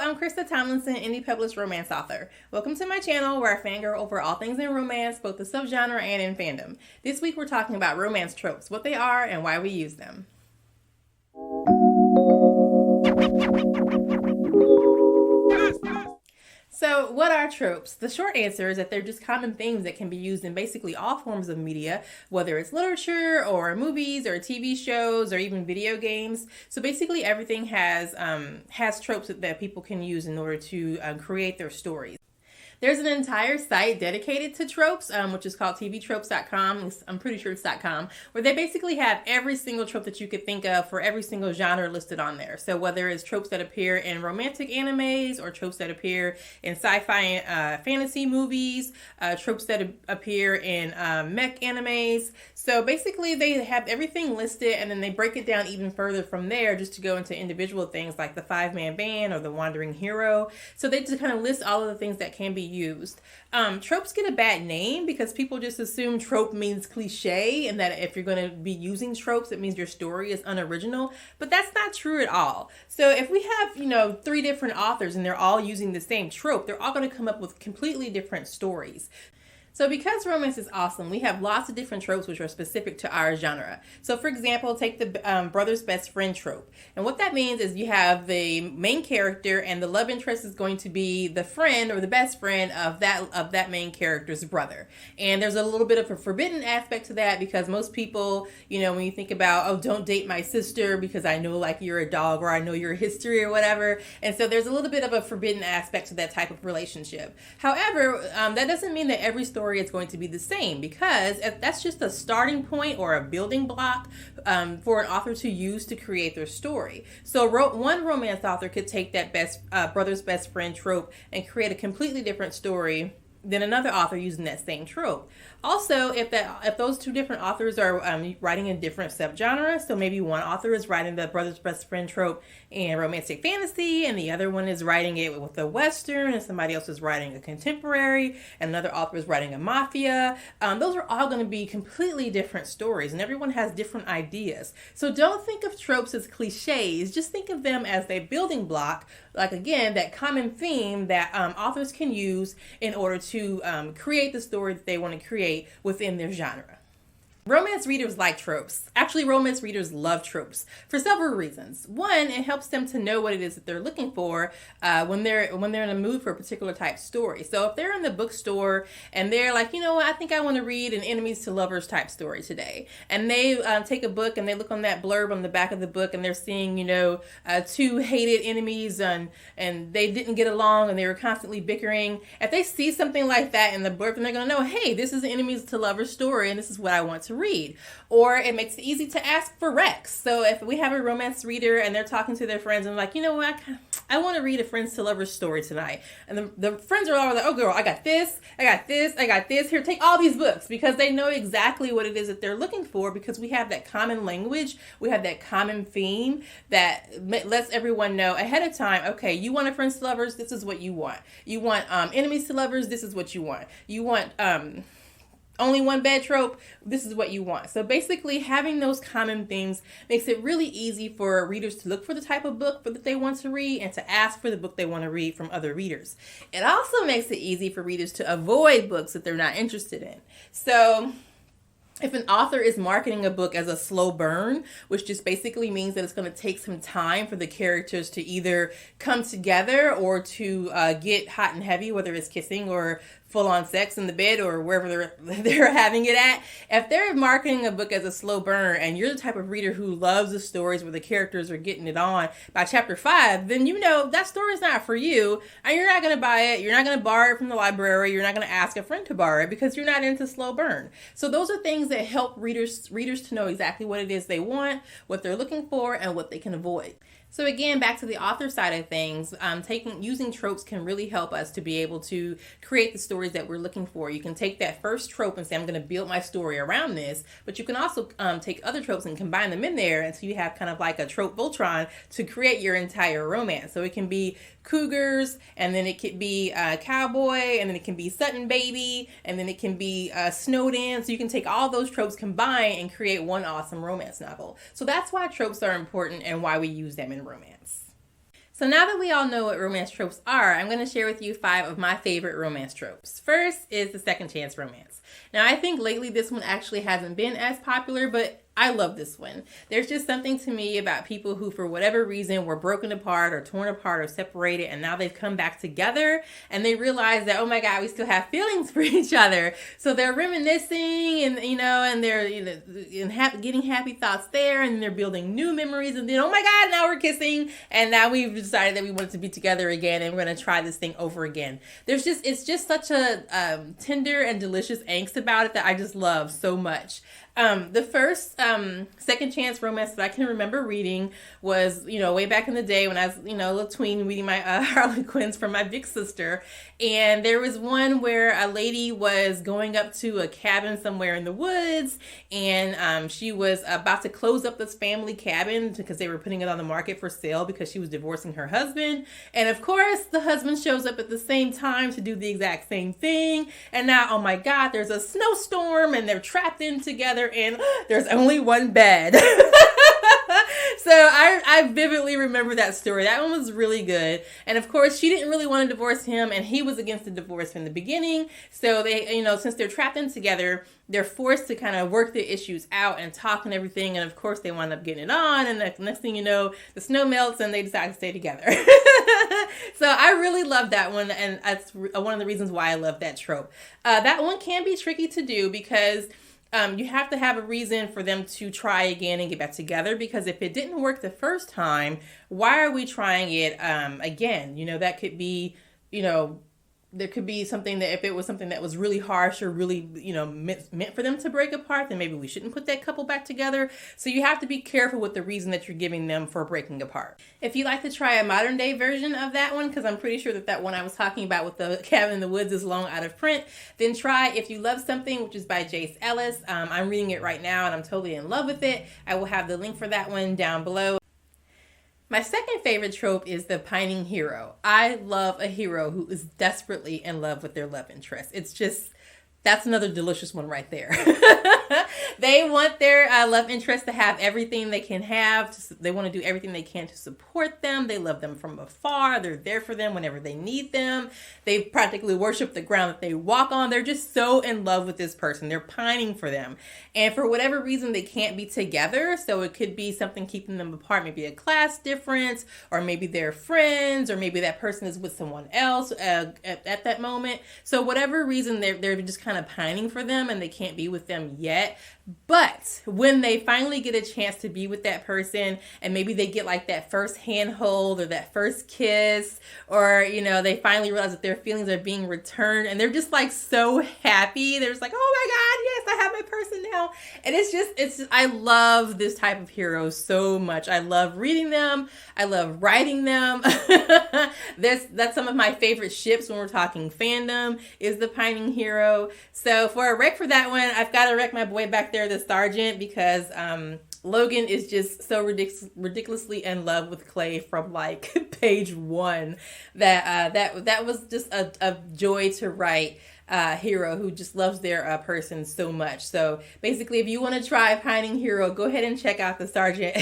I'm Christa Tomlinson, indie published romance author. Welcome to my channel where I fangirl over all things in romance, both the subgenre and in fandom. This week we're talking about romance tropes, what they are and why we use them. So, what are tropes? The short answer is that they're just common themes that can be used in basically all forms of media, whether it's literature or movies or TV shows or even video games. So basically everything has tropes that people can use in order to create their stories. There's an entire site dedicated to tropes, which is called tvtropes.com. I'm pretty sure it's .com, where they basically have every single trope that you could think of for every single genre listed on there. So whether it's tropes that appear in romantic animes or tropes that appear in sci-fi fantasy movies, tropes that appear in mech animes. So basically they have everything listed and then they break it down even further from there just to go into individual things like the 5-man band or the wandering hero. So they just kind of list all of the things that can be used. Tropes get a bad name because people just assume trope means cliche and that if you're going to be using tropes, it means your story is unoriginal, but that's not true at all. So if we have, 3 different authors and they're all using the same trope, they're all going to come up with completely different stories. So because romance is awesome, we have lots of different tropes which are specific to our genre. So for example, take the brother's best friend trope. And what that means is you have the main character and the love interest is going to be the friend or the best friend of that main character's brother. And there's a little bit of a forbidden aspect to that because most people, when you think about, oh, don't date my sister because I know like you're a dog or I know your history or whatever. And so there's a little bit of a forbidden aspect to that type of relationship. However, that doesn't mean that every story is going to be the same because that's just a starting point or a building block for an author to use to create their story. So one romance author could take that brother's best friend trope and create a completely different story than another author using that same trope. Also, if those 2 different authors are writing in different subgenres, so maybe one author is writing the brother's best friend trope in romantic fantasy, and the other one is writing it with a western, and somebody else is writing a contemporary, and another author is writing a mafia. Those are all going to be completely different stories, and everyone has different ideas. So don't think of tropes as cliches. Just think of them as a building block, like again, that common theme that authors can use in order to create the story that they want to create within their genre. Romance readers like tropes. Actually, romance readers love tropes for several reasons. One, it helps them to know what it is that they're looking for when they're in a mood for a particular type story. So if they're in the bookstore and they're like, you know what, I think I want to read an enemies to lovers type story today. And they take a book and they look on that blurb on the back of the book and they're seeing, 2 hated enemies and they didn't get along and they were constantly bickering. If they see something like that in the blurb, then they're going to know, hey, this is an enemies to lovers story and this is what I want to read. Or it makes it easy to ask for recs. So if we have a romance reader and they're talking to their friends and like, you know what, I want to read a friends to lovers story tonight. And the friends are all like, oh girl, I got this, I got this, I got this. Here, take all these books, because they know exactly what it is that they're looking for because we have that common language. We have that common theme that lets everyone know ahead of time, okay, you want a friends to lovers, this is what you want. You want enemies to lovers, this is what you want. You want only one bed trope, this is what you want. So basically having those common themes makes it really easy for readers to look for the type of book that they want to read and to ask for the book they want to read from other readers. It also makes it easy for readers to avoid books that they're not interested in. So if an author is marketing a book as a slow burn, which just basically means that it's going to take some time for the characters to either come together or to get hot and heavy, whether it's kissing or full-on sex in the bed or wherever they're having it at. If they're marketing a book as a slow burner and you're the type of reader who loves the stories where the characters are getting it on by chapter 5, then that story's not for you and you're not going to buy it. You're not going to borrow it from the library. You're not going to ask a friend to borrow it because you're not into slow burn. So those are things that help readers to know exactly what it is they want, what they're looking for, and what they can avoid. So again, back to the author side of things, using tropes can really help us to be able to create the stories that we're looking for. You can take that first trope and say, I'm going to build my story around this, but you can also take other tropes and combine them in there until you have kind of like a trope Voltron to create your entire romance. So it can be cougars, and then it could be cowboy, and then it can be Sutton baby, and then it can be snowed in. So you can take all those tropes combined and create one awesome romance novel. So that's why tropes are important and why we use them in romance. So now that we all know what romance tropes are, I'm going to share with you 5 of my favorite romance tropes. First is the second chance romance. Now, I think lately this one actually hasn't been as popular, but I love this one. There's just something to me about people who, for whatever reason, were broken apart or torn apart or separated, and now they've come back together and they realize that, oh my God, we still have feelings for each other. So they're reminiscing and they're getting happy thoughts there, and they're building new memories, and then, oh my God, now we're kissing, and now we've decided that we want to be together again, and we're going to try this thing over again. It's just such a tender and delicious angst about it that I just love so much. The first second chance romance that I can remember reading was, way back in the day when I was, a little tween, reading my Harlequins from my big sister. And there was one where a lady was going up to a cabin somewhere in the woods, and she was about to close up this family cabin because they were putting it on the market for sale because she was divorcing her husband. And of course, the husband shows up at the same time to do the exact same thing. And now, oh my God, there's a snowstorm and they're trapped in together, and there's only one bed. So I vividly remember that story. That one was really good. And of course, she didn't really want to divorce him, and he was against the divorce from the beginning. So they, since they're trapped in together, they're forced to kind of work the issues out and talk and everything. And of course, they wind up getting it on. And the next thing you know, the snow melts and they decide to stay together. So I really love that one. And that's one of the reasons why I love that trope. That one can be tricky to do because you have to have a reason for them to try again and get back together, because if it didn't work the first time, why are we trying it again? That could be, there could be something that if it was something that was really harsh or really, meant for them to break apart, then maybe we shouldn't put that couple back together. So you have to be careful with the reason that you're giving them for breaking apart. If you'd like to try a modern day version of that one, because I'm pretty sure that one I was talking about with the cabin in the woods is long out of print, then try If You Love Something, which is by Jayce Ellis. I'm reading it right now and I'm totally in love with it. I will have the link for that one down below. My second favorite trope is the pining hero. I love a hero who is desperately in love with their love interest. That's another delicious one right there. They want their love interest to have everything they can have. They want to do everything they can to support them. They love them from afar. They're there for them whenever they need them. They practically worship the ground that they walk on. They're just so in love with this person. They're pining for them. And for whatever reason, they can't be together. So it could be something keeping them apart. Maybe a class difference, or maybe they're friends, or maybe that person is with someone else at that moment. So whatever reason, they're just kind of pining for them and they can't be with them yet. But when they finally get a chance to be with that person, and maybe they get like that first handhold or that first kiss, or, they finally realize that their feelings are being returned, and they're just like so happy. They're just like, oh my God, yes, I have my person now. And I love this type of hero so much. I love reading them. I love writing them. That's some of my favorite ships when we're talking fandom, is the pining hero. So for a rec for that one, I've got to rec my boy back there, the sergeant, because Logan is just so ridiculously in love with Clay from like page 1 that was just a joy to write. Hero who just loves their person so much. So basically, if you want to try Pining Hero, go ahead and check out the Sergeant,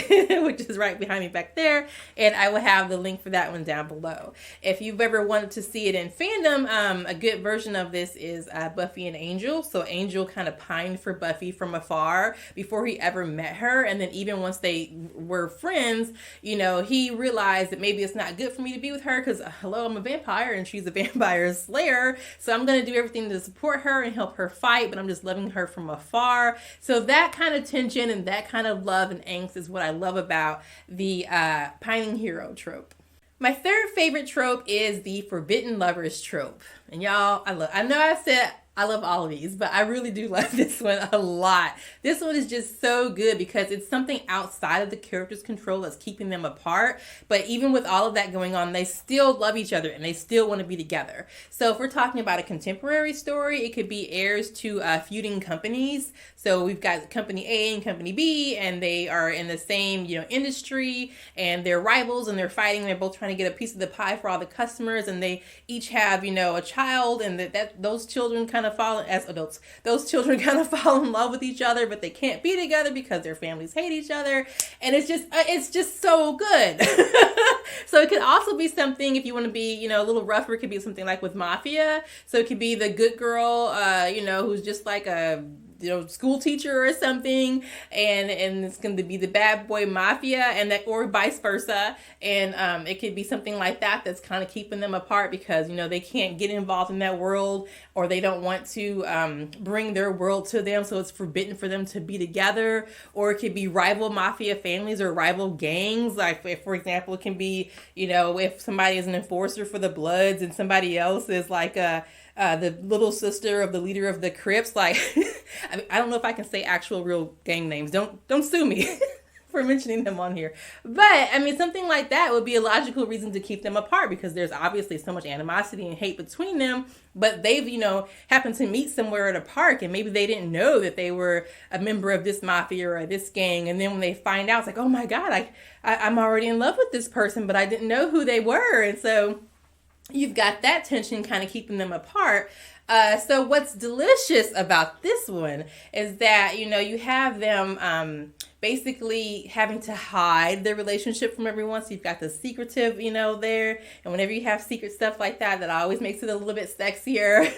which is right behind me back there, and I will have the link for that one down below. If you've ever wanted to see it in fandom, a good version of this is Buffy and Angel. So Angel kind of pined for Buffy from afar before he ever met her, and then even once they were friends, he realized that maybe it's not good for me to be with her because, hello, I'm a vampire and she's a vampire slayer, so I'm going to do everything to support her and help her fight, but I'm just loving her from afar. So that kind of tension and that kind of love and angst is what I love about the pining hero trope. My third favorite trope is the forbidden lovers trope. And y'all, I know I said I love all of these, but I really do love this one a lot. This one is just so good because it's something outside of the character's control that's keeping them apart. But even with all of that going on, they still love each other and they still want to be together. So if we're talking about a contemporary story, it could be heirs to feuding companies. So we've got company A and company B, and they are in the same, industry, and they're rivals and they're fighting. They're both trying to get a piece of the pie for all the customers, and they each have, a child, and that those children kind kind of fall, as adults, those children kind of fall in love with each other, but they can't be together because their families hate each other. And it's just so good. So it could also be something, if you want to be, a little rougher, it could be something like with Mafia. So it could be the good girl, who's just like a school teacher or something, and it's going to be the bad boy Mafia, and that, or vice versa. And it could be something like that that's kind of keeping them apart because they can't get involved in that world, or they don't want to bring their world to them, so it's forbidden for them to be together. Or it could be rival Mafia families or rival gangs. Like, if, for example, it can be if somebody is an enforcer for the Bloods and somebody else is like the little sister of the leader of the Crips. Like, I don't know if I can say actual real gang names. Don't sue me for mentioning them on here. But something like that would be a logical reason to keep them apart, because there's obviously so much animosity and hate between them. But they've, happened to meet somewhere at a park, and maybe they didn't know that they were a member of this mafia or this gang. And then when they find out, it's like, oh my God, I'm already in love with this person, but I didn't know who they were. And so you've got that tension kind of keeping them apart. So what's delicious about this one is that, you have them basically having to hide their relationship from everyone. So you've got the secretive, there. And whenever you have secret stuff like that, that always makes it a little bit sexier.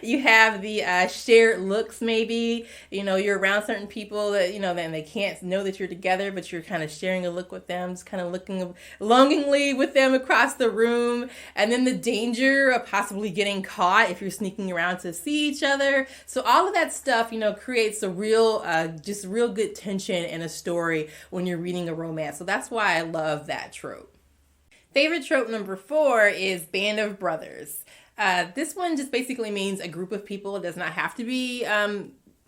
You have the shared looks, maybe. You're around certain people that, then they can't know that you're together, but you're kind of sharing a look with them, just kind of looking longingly with them across the room. And then the danger of possibly getting caught if you're sneaking around to see each other. So all of that stuff, creates a real, just real good tension in a story when you're reading a romance. So that's why I love that trope. Favorite trope number 4 is Band of Brothers. This one just basically means a group of people. It does not have to be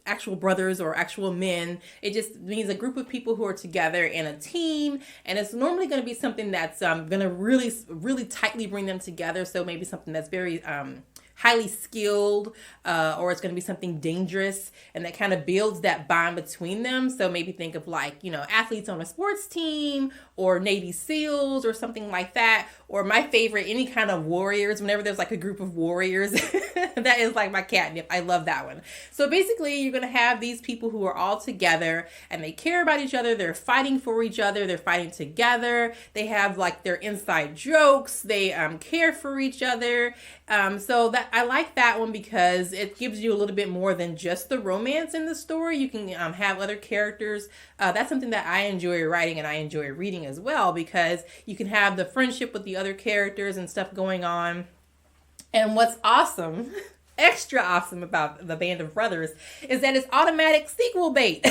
actual brothers or actual men. It just means a group of people who are together in a team, and it's normally going to be something that's going to really, really tightly bring them together. So maybe something that's very highly skilled, or it's going to be something dangerous, and that kind of builds that bond between them. So maybe think of like, athletes on a sports team, or Navy SEALs or something like that. Or my favorite, any kind of warriors, whenever there's like a group of warriors, that is like my catnip. I love that one. So basically you're going to have these people who are all together and they care about each other. They're fighting for each other. They're fighting together. They have like their inside jokes. They care for each other. So that I like that one because it gives you a little bit more than just the romance in the story. You can have other characters. That's something that I enjoy writing and I enjoy reading as well, because you can have the friendship with the other characters and stuff going on. And what's awesome, extra awesome about the Band of Brothers is that it's automatic sequel bait.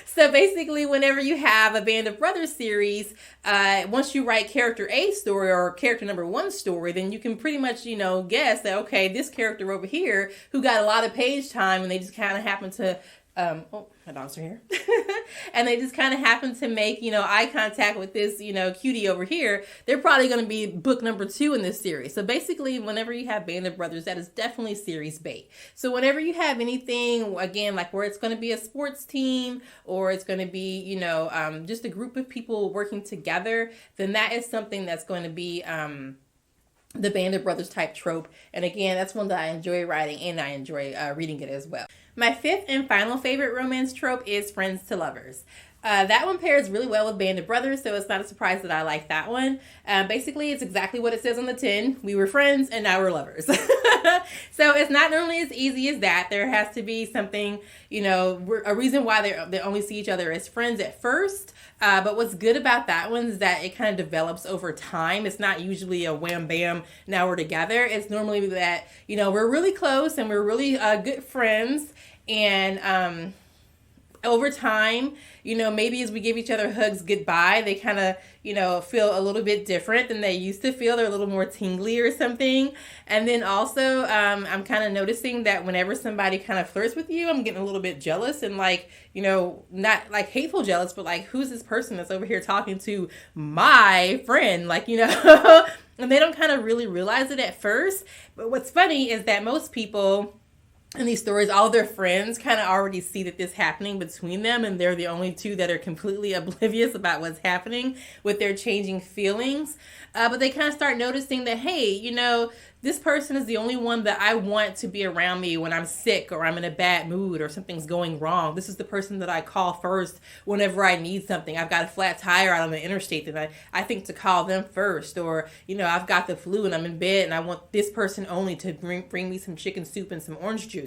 So basically, whenever you have a Band of Brothers series, once you write character A story or character number 1 story, then you can pretty much, guess that, okay, this character over here who got a lot of page time and they just kind of happen to oh, my dogs are here. And they just kind of happen to make, eye contact with this, cutie over here. They're probably going to be book number 2 in this series. So basically, whenever you have Band of Brothers, that is definitely series bait. So whenever you have anything, again, like where it's going to be a sports team, or it's going to be, just a group of people working together, then that is something that's going to be, the Band of Brothers type trope. And again, that's one that I enjoy writing and I enjoy reading it as well. My 5th and final favorite romance trope is friends to lovers. That one pairs really well with Band of Brothers, so it's not a surprise that I like that one. Basically, it's exactly what it says on the tin. We were friends and now we're lovers. So it's not normally as easy as that. There has to be something, a reason why they only see each other as friends at first. But what's good about that one is that it kind of develops over time. It's not usually a wham bam, now we're together. It's normally that, we're really close and we're really good friends. And over time, maybe as we give each other hugs goodbye, they kind of, feel a little bit different than they used to feel. They're a little more tingly or something. And then also, I'm kind of noticing that whenever somebody kind of flirts with you, I'm getting a little bit jealous and like, not like hateful jealous, but like, who's this person that's over here talking to my friend? Like, and they don't kind of really realize it at first. But what's funny is that most people in these stories, all their friends kind of already see that this happening between them, and they're the only two that are completely oblivious about what's happening with their changing feelings. But they kind of start noticing that, hey, this person is the only one that I want to be around me when I'm sick or I'm in a bad mood or something's going wrong. This is the person that I call first whenever I need something. I've got a flat tire out on the interstate that I think to call them first. Or, I've got the flu and I'm in bed and I want this person only to bring me some chicken soup and some orange juice.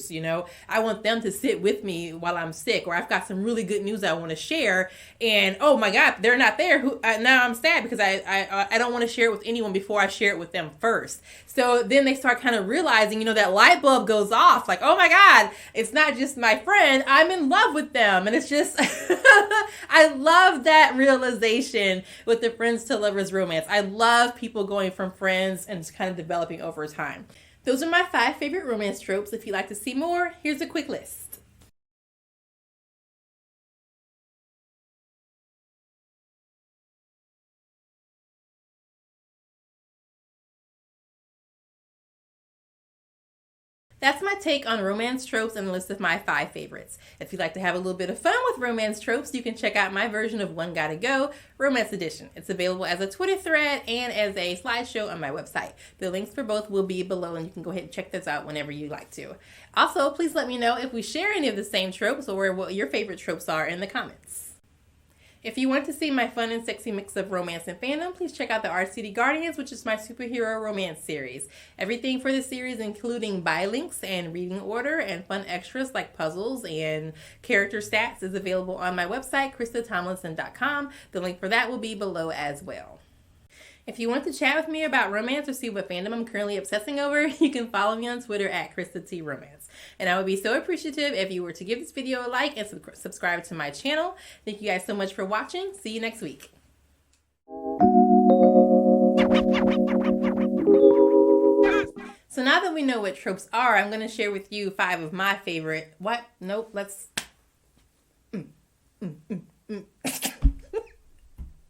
I want them to sit with me while I'm sick. Or I've got some really good news I want to share. And, oh my God, they're not there. Now I'm sad because I don't want to share it with anyone before I share it with them first. So then they start kind of realizing, that light bulb goes off. Like, oh my God, it's not just my friend. I'm in love with them. And it's just, I love that realization with the friends to lovers romance. I love people going from friends and just kind of developing over time. Those are my 5 favorite romance tropes. If you'd like to see more, here's a quick list. That's my take on romance tropes and a list of my 5 favorites. If you'd like to have a little bit of fun with romance tropes, you can check out my version of One Gotta Go, Romance Edition. It's available as a Twitter thread and as a slideshow on my website. The links for both will be below, and you can go ahead and check those out whenever you like to. Also, please let me know if we share any of the same tropes or what your favorite tropes are in the comments. If you want to see my fun and sexy mix of romance and fandom, please check out the RCD Guardians, which is my superhero romance series. Everything for the series, including buy links and reading order and fun extras like puzzles and character stats, is available on my website, ChristaTomlinson.com. The link for that will be below as well. If you want to chat with me about romance or see what fandom I'm currently obsessing over, you can follow me on Twitter at ChristaTRomance. And I would be so appreciative if you were to give this video a like and subscribe to my channel. Thank you guys so much for watching. See you next week. So now that we know what tropes are, I'm going to share with you 5 of my favorite. What? Nope, let's...